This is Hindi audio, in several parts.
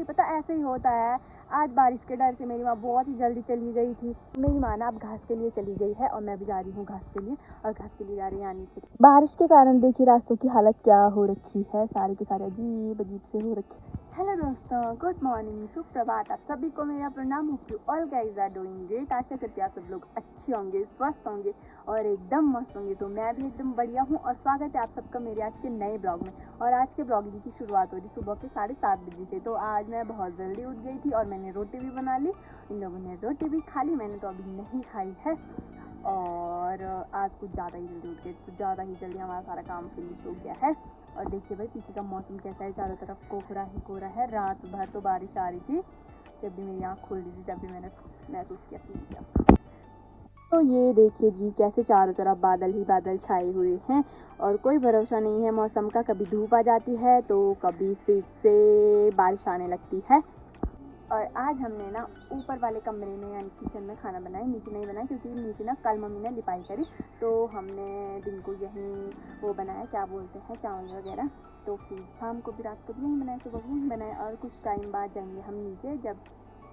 कभी पता ऐसे ही होता है। आज बारिश के डर से मेरी माँ बहुत ही जल्दी चली गई थी। मेरी माँ ना अब घास के लिए चली गई है और मैं भी जा रही हूँ घास के लिए, और घास के लिए जा रही हैं नीचे। बारिश के कारण देखिए रास्तों की हालत क्या हो रखी है, सारे के सारे अजीब अजीब से हो रखी है। हेलो दोस्तों, गुड मॉर्निंग, सुप्रभात। आप सभी को मेरा प्रणाम। Hope you all guys are doing great. आशा करती हूँ आप सब लोग अच्छे होंगे, स्वस्थ होंगे और एकदम मस्त होंगे। तो मैं भी एकदम बढ़िया हूँ और स्वागत है आप सबका मेरे आज के नए ब्लॉग में। और आज के ब्लॉगिंग की शुरुआत हो रही सुबह के 7:30 बजे से। तो आज मैं बहुत जल्दी उठ गई थी और मैंने रोटी भी बना ली। इन लोगों ने रोटी भी खा ली, मैंने तो अभी नहीं खाई है। और आज कुछ ज़्यादा ही जल्दी उठ गए, तो ज़्यादा ही जल्दी हमारा सारा काम फिनिश हो गया है। और देखिए भाई पीछे का मौसम कैसा है, चारों तरफ कोहरा ही कोहरा है। रात भर तो बारिश आ रही थी, जब भी मेरी आँख खुल रही थी तब भी मैंने महसूस किया, फील किया। तो ये देखिए जी कैसे चारों तरफ बादल ही बादल छाए हुए हैं और कोई भरोसा नहीं है मौसम का। कभी धूप आ जाती है तो कभी फिर से बारिश आने लगती है। और आज हमने ना ऊपर वाले कमरे में यानी किचन में खाना बनाया, नीचे नहीं बनाया क्योंकि नीचे ना कल मम्मी ने लिपाई करी, तो हमने दिन को यहीं वो बनाया, क्या बोलते हैं, चावल वगैरह। तो फिर शाम को भी, रात को भी यहीं बनाए, सुबह भी यहीं बनाए। और कुछ टाइम बाद जाएंगे हम नीचे, जब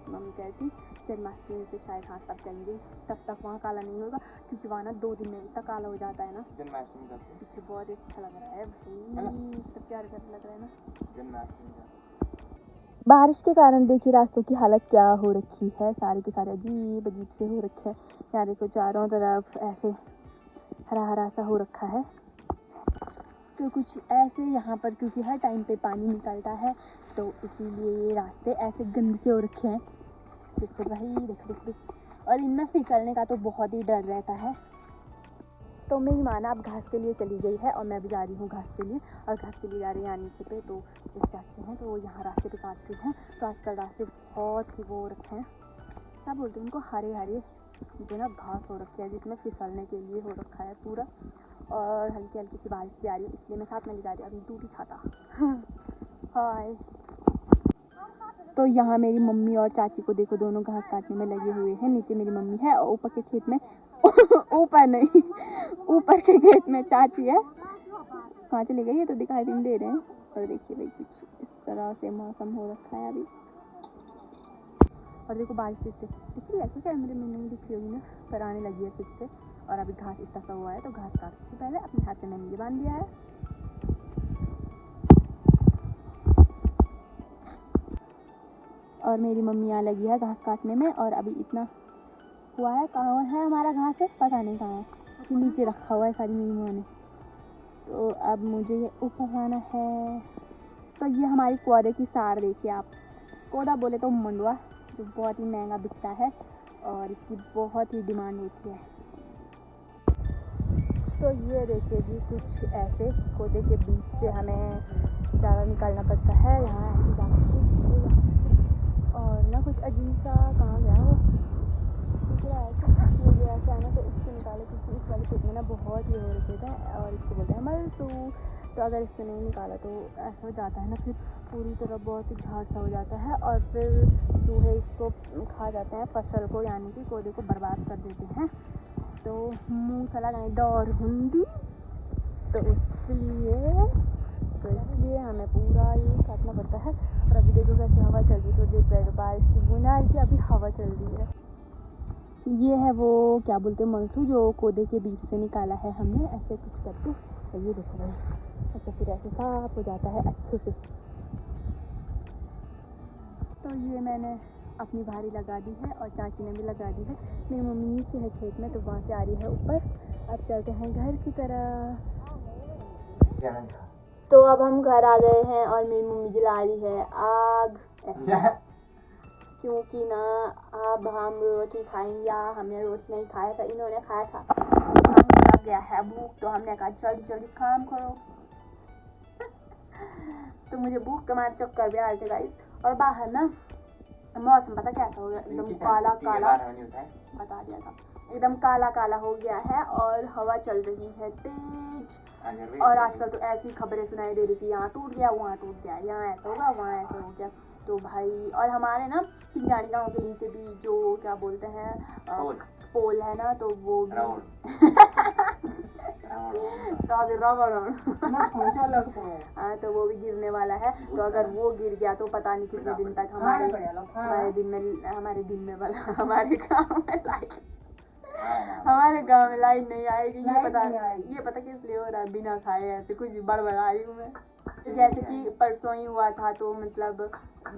मम्मी कहती जन्माष्टमी पे शायद, हाँ तब जाएंगे। तब तक वहाँ काला नहीं होगा क्योंकि वहाँ ना 2 दिन में इतना काला हो जाता है ना। जन्माष्टमी का पीछे बहुत अच्छा लग रहा है भाई, तब प्यार कर लग रहा है ना जन्माष्टमी का। बारिश के कारण देखिए रास्तों की हालत क्या हो रखी है, सारे के सारे अजीब अजीब से हो रखे हैं। यहाँ देखो चारों तरफ ऐसे हरा हरा सा हो रखा है। तो कुछ ऐसे यहाँ पर क्योंकि हर टाइम पे पानी निकलता है तो इसीलिए ये रास्ते ऐसे गंदे से हो रखे हैं। देखो भाई, देखो देखो, और इनमें फिसलने का तो बहुत ही डर रहता है। तो मेरी माँ ना अब घास के लिए चली गई है और मैं भी जा रही हूँ घास के लिए, और घास के लिए जा रही हैं नीचे पे। तो एक चाची हैं तो वो यहाँ रास्ते पे काटती हैं। तो आजकल रास्ते बहुत ही वो रखे हैं, क्या बोलते हैं उनको, हरे हरे जो ना घास हो रखी है जिसमें फिसलने के लिए हो रखा है पूरा। और हल्की हल्की सी बारिश भी आ रही है, इसलिए मैं साथ में ले जा रही हूँ अभी दूरी छाता। हाय। तो यहाँ मेरी मम्मी और चाची को देखो, दोनों घास काटने में लगे हुए हैं। नीचे मेरी मम्मी है और ऊपर के खेत में ऊपर नहीं, ऊपर के खेत में चाची है। कहाँ चली गई है तो दिखाई भी नहीं दे रहे हैं। और देखिए भाई कुछ इस तरह से मौसम हो रखा है अभी। और देखो बारिश फिर से दिख रही है, क्या कैमरे में नहीं दिख रही होगी ना, पर आने लगी है फिर से। और अभी घास इतना सा हुआ है तो घास काटने से पहले अपने हाथ में मैंने ये बांध दिया है। और मेरी मम्मी यहाँ लगी है घास काटने में। और अभी इतना हुआ है, कहाँ है हमारा घास है पता नहीं कहाँ है, कि नीचे रखा हुआ है सारी मेरी माँ ने। तो अब मुझे ये ऊपर आना है। तो ये हमारी कोदे की सार देखिए आप, कोदा बोले तो मंडुआ, जो बहुत ही महंगा बिकता है और इसकी बहुत ही डिमांड होती है। तो ये देखिए जी कुछ ऐसे कोदे के बीच से हमें ज़्यादा निकालना पड़ता है, यहाँ ऐसे जाकर। और ना कुछ अजीब सा कहाँ गया वो, मुझे ऐसा है ना, तो इसको निकाले क्योंकि इस वाले खेत में ना बहुत ही हो रखे थे और इसको बोलते हैं मलसू। तो अगर इसको नहीं निकाला तो ऐसा हो जाता है ना, फिर पूरी तरह बहुत ही झाड़ सा हो जाता है और फिर चूहे इसको खा जाते हैं, फसल को यानी कि कोदे को बर्बाद कर देते हैं। तो मुँह चला गए डर हुंदी, तो इसलिए हमें पूरा ये काटना पड़ता है। और अभी देखो कैसे हवा चल रही है, तो देख बारिश की बूंद आ रही थी, अभी हवा चल रही है। ये है वो क्या बोलते हैं मलसू, जो कोदे के बीच से निकाला है हमने ऐसे कुछ करके। तो ये देखो भाई ऐसे फिर ऐसे साफ हो जाता है अच्छे से। तो ये मैंने अपनी भारी लगा दी है और चाची ने भी लगा दी है। मेरी मम्मी नीचे है खेत में, तो वहाँ से आ रही है ऊपर। अब चलते हैं घर की तरफ। तो अब हम घर आ गए हैं और मेरी मम्मी जला रही है आग, क्योंकि ना अब हम रोटी खाएंगे। या हमने रोटी नहीं खाया था, इन्होंने खाया था। हमें लग गया है भूख, तो हमने कहा जल्दी जल्दी काम करो। तो मुझे भूख के मारे चक्कर भी आ रहे थे गाइस। और बाहर ना मौसम पता कैसा हो गया, एकदम काला काला, बता दिया था, एकदम काला काला हो गया है और हवा चल रही है तेज। और आजकल तो ऐसी खबरें सुनाई दे रही थी, यहाँ टूट गया, वहाँ टूट गया, यहाँ ऐसा होगा, वहाँ ऐसा हो गया। तो भाई, और हमारे ना पिंजानी गाँव के नीचे भी जो क्या बोलते हैं पोल है ना, तो वो भी तो अभी रबड़ हाँ, तो वो भी गिरने वाला है। तो अगर वो गिर गया तो पता नहीं कितने दिन तक हमारे गांव में लाइट नहीं आएगी। ये पता किस लिए हो रहा है, बिना खाए ऐसे कुछ भी बड़बड़ाई हूँ मैं। जैसे कि परसों ही हुआ था, तो मतलब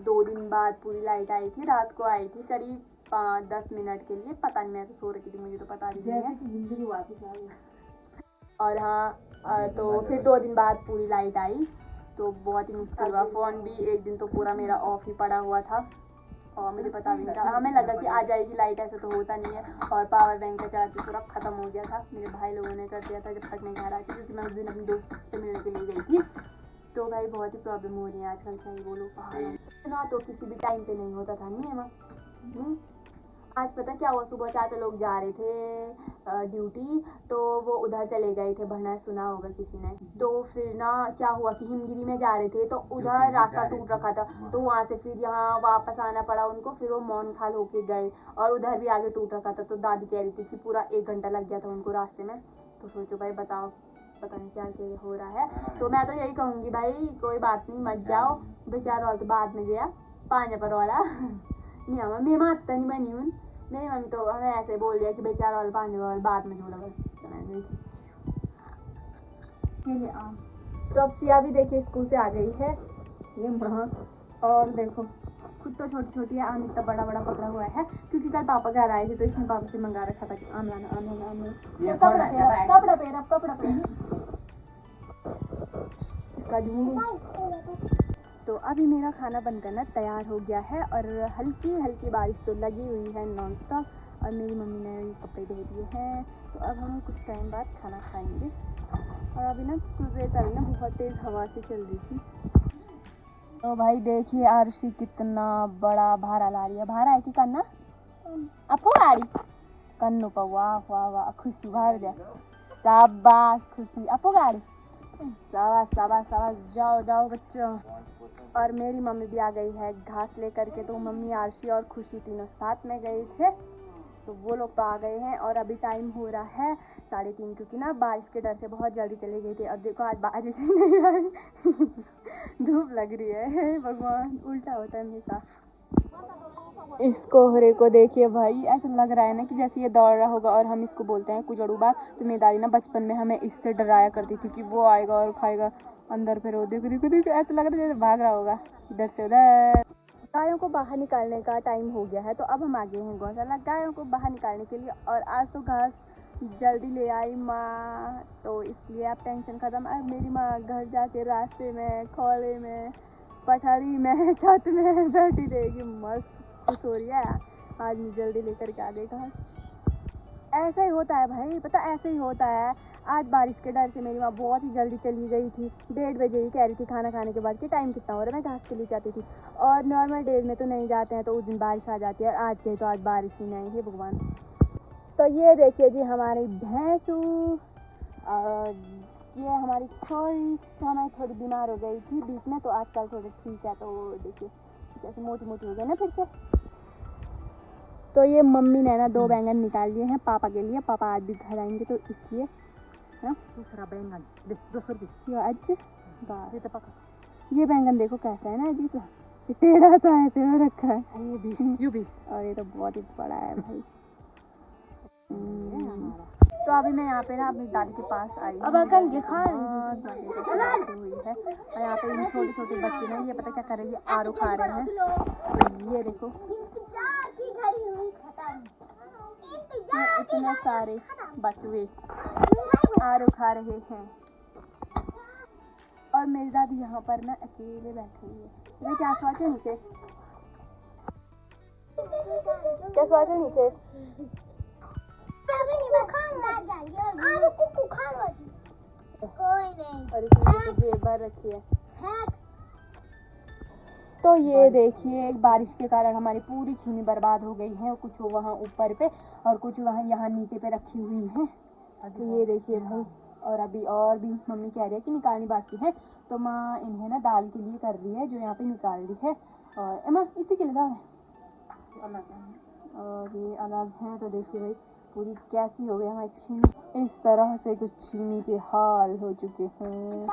2 दिन बाद पूरी लाइट आई थी। रात को आई थी करीब 5-10 मिनट के लिए, पता नहीं, मैं तो सो रही थी, मुझे तो पता नहीं है। जैसे कि जिंदगी वापस आई। और हाँ, तो फिर 2 दिन बाद पूरी लाइट आई, तो बहुत ही मुश्किल हुआ। फ़ोन भी एक दिन तो पूरा मेरा ऑफ ही पड़ा हुआ था और मुझे पता भी नहीं था। हमें लगा कि आ जाएगी लाइट, ऐसा तो होता नहीं है। और पावर बैंक का चार्ज पूरा ख़त्म हो गया था। मेरे भाई लोगों ने कर दिया था जब तक मैं घर आई थी, क्योंकि मैं उस दिन अपनी दोस्त से मिलने के लिए गई थी। तो भाई बहुत ही प्रॉब्लम हो रही है आजकल, क्या ही बोलो। पहाड़ तो किसी भी टाइम पे नहीं होता था, नहीं है माँ। आज पता क्या हुआ, सुबह चाचा लोग जा रहे थे ड्यूटी, तो वो उधर चले गए थे भरना, सुना होगा किसी ने। तो फिर ना क्या हुआ कि हिमगिरी में जा रहे थे, तो उधर रास्ता टूट रखा था, तो वहाँ से फिर यहाँ वापस आना पड़ा उनको। फिर वो मोनखाल होके गए और उधर भी आगे टूट रखा था। तो दादी कह रही थी कि पूरा 1 घंटा लग गया था उनको रास्ते में। तो सोचो भाई, बताओ, पता नहीं क्या क्या हो रहा है। तो मैं तो यही कहूँगी भाई, कोई बात नहीं, मत जाओ बेचारा वाला तो बाद में गया पानी पर वाला नहीं हमें मैं माता नहीं बनी हूँ। मेरी मम्मी तो हमें ऐसे बोल दिया कि बेचारा वाला पानी वाला बाद में झोला बस। तो अब सिया भी देखिए स्कूल से आ गई है, ये माँ। और देखो खुद तो छोटी छोटी है, आम इतना बड़ा बड़ा पकड़ा हुआ है, क्योंकि कल पापा घर आए थे तो इसने पापा से मंगा रखा था कि आम लाना आम लाना आम लाना। कपड़ा पहन इसका झूठ। तो अभी मेरा खाना बनकर ना तैयार हो गया है और हल्की हल्की बारिश तो लगी हुई है नॉन स्टॉप। और मेरी मम्मी ने कपड़े धो दिए हैं, तो अब हम कुछ टाइम बाद खाना खाएंगे। और अभी ना कुछ देर पहले ना बहुत तेज़ हवा से चल रही थी। तो भाई देखिए आरुषि कितना बड़ा भारा ला रही है। भारा है कि कन्ना अपू गाड़ी कन्नू पर, वाह वाह वाह, खुशी भर दे, शाबाश खुशी, अपू गाड़ी, शाबाश शाबाश शाबाश, जाओ जाओ बच्चों। और मेरी मम्मी भी आ गई है घास लेकर के। तो मम्मी, आरशी और खुशी तीनों साथ में गए थे, तो वो लोग तो आ गए हैं। और अभी टाइम हो रहा है 3:30, क्योंकि ना बारिश के डर से बहुत जल्दी चले गए थे। अब देखो आज बारिश ही नहीं आई धूप लग रही है। भगवान, उल्टा होता है हमेशा। इस कोहरे को देखिए भाई, ऐसा लग रहा है ना कि जैसे ये दौड़ रहा होगा। और हम इसको बोलते हैं कुजड़ू बाग। तो मेरी दादी ना बचपन में हमें इससे डराया करती थी कि वो आएगा और खाएगा अंदर। फिर वो देखो देखो देखो, ऐसा लग रहा है जैसे भाग रहा होगा इधर से उधर। गायों को बाहर निकालने का टाइम हो गया है, तो अब हम आ गए हैं गौशाला गायों को बाहर निकालने के लिए। और आज तो घास जल्दी ले आई माँ, तो इसलिए अब टेंशन ख़त्म। अब मेरी माँ घर जाके रास्ते में, खोले में, पठारी में, छत में बैठी रहेगी, मस्त खुश हो रही है। आज मैं जल्दी लेकर के आ गई घास। ऐसा ही होता है भाई, पता ऐसे ही होता है। आज बारिश के डर से मेरी माँ बहुत ही जल्दी चली गई थी। 1:30 बजे ही कह रही थी खाना खाने के बाद कि टाइम कितना हो रहा है, मैं घास के लिए जाती थी। और नॉर्मल डेज में तो नहीं जाते हैं, तो उस दिन बारिश आ जाती है। और आज गई तो आज बारिश ही नहीं आई है भगवान। तो ये देखिए जी हमारी भैंसू, और ये हमारी छोरी। तो हमारी थोड़ी बीमार हो गई थी बीच में, तो आजकल थोड़ी ठीक है। तो देखिए जैसे मोटी मोटी हो गई ना फिर से। तो ये मम्मी ने ना 2 बैंगन निकाल लिए हैं पापा के लिए। पापा आज भी घर आएंगे तो इसलिए ना। दूसरा बैंगन 200 रुपये। ये तो पका। ये बैंगन देखो कैसा है ना, अजीब सा, टेढ़ा सा ऐसे हो रखा है। ये भी और ये तो बहुत ही बड़ा है भाई। तो अभी मैं यहाँ पे ना अपनी दादी के पास आई। अब अकल ये खा हुई है। और यहाँ पे इन छोटे छोटे बच्चे हैं, ये पता क्या कर रहे हैं, ये आरो खा रहे हैं। तो ये देखो इतने सारे बचवे आरो खा रहे हैं। और मेरी दादी यहाँ पर ना अकेले बैठी हुई है। ये क्या स्वाद है नीचे, क्या स्वाद है नीचे। और इसमें तो जेब भर रखी है। तो ये देखिए बारिश के कारण हमारी पूरी छीनी बर्बाद हो गई है। कुछ वहाँ ऊपर पे और कुछ वहाँ यहाँ नीचे पे रखी हुई है। तो ये देखिए भाई, और अभी और भी मम्मी कह रही है कि निकालनी बाकी है। तो माँ इन्हें ना दाल के लिए कर रही है, जो यहाँ पे निकाल रही है। और माँ इसी के लिए दाल है और ये अलग है। तो देखिए भाई पूरी कैसी हो गई हमारी चीनी। इस तरह से कुछ चीनी के हाल हो चुके हैं।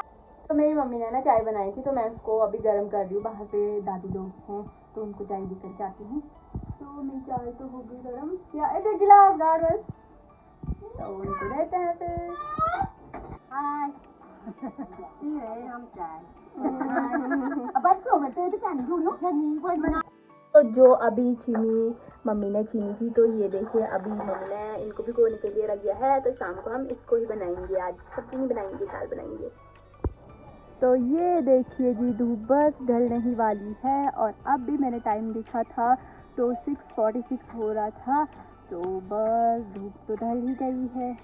तो मेरी मम्मी ने ना चाय बनाई थी, तो मैं उसको अभी गर्म कर रही हूँ। बाहर पे दादी लोग हैं तो उनको चाय दे करके आती हूँ। तो मेरी चाय तो हो गई गर्म। या ऐसे गिलास गाड़ बस, तो उनको देते हैं फिर। हाय ये हम चाय अब बात को मैं तो क्या नहीं दूँ छनी कोई ना। तो जो अभी चीनी मम्मी ने छीनी थी, तो ये देखिए अभी मम्मी ने इनको भिगोने के लिए रख दिया है। तो शाम को हम इसको ही बनाएंगे, आज सब्जी नहीं बनाएंगे, दाल बनाएंगे। तो ये देखिए जी, धूप बस ढलने ही वाली है। और अब भी मैंने टाइम देखा था तो 6:46 हो रहा था। तो बस धूप तो ढल ही गई है।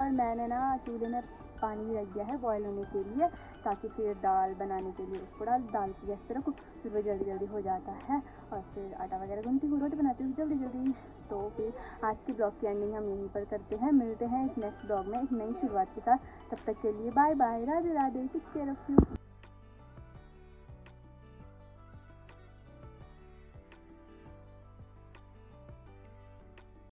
और मैंने ना चूल्हे में पानी रख दिया है बॉयल होने के लिए, ताकि फिर दाल बनाने के लिए उसको दाल की गैस पे रखो, फिर वो जल्दी जल्दी हो जाता है। और फिर आटा वगैरह गूंथती हूँ, रोटी बनाती हूँ जल्दी जल्दी। तो फिर आज की ब्लॉग की एंडिंग हम यहीं पर करते हैं। मिलते हैं एक नेक्स्ट ब्लॉग में एक नई शुरुआत के साथ। तब तक के लिए bye bye, Radhe Radhe, take care of you.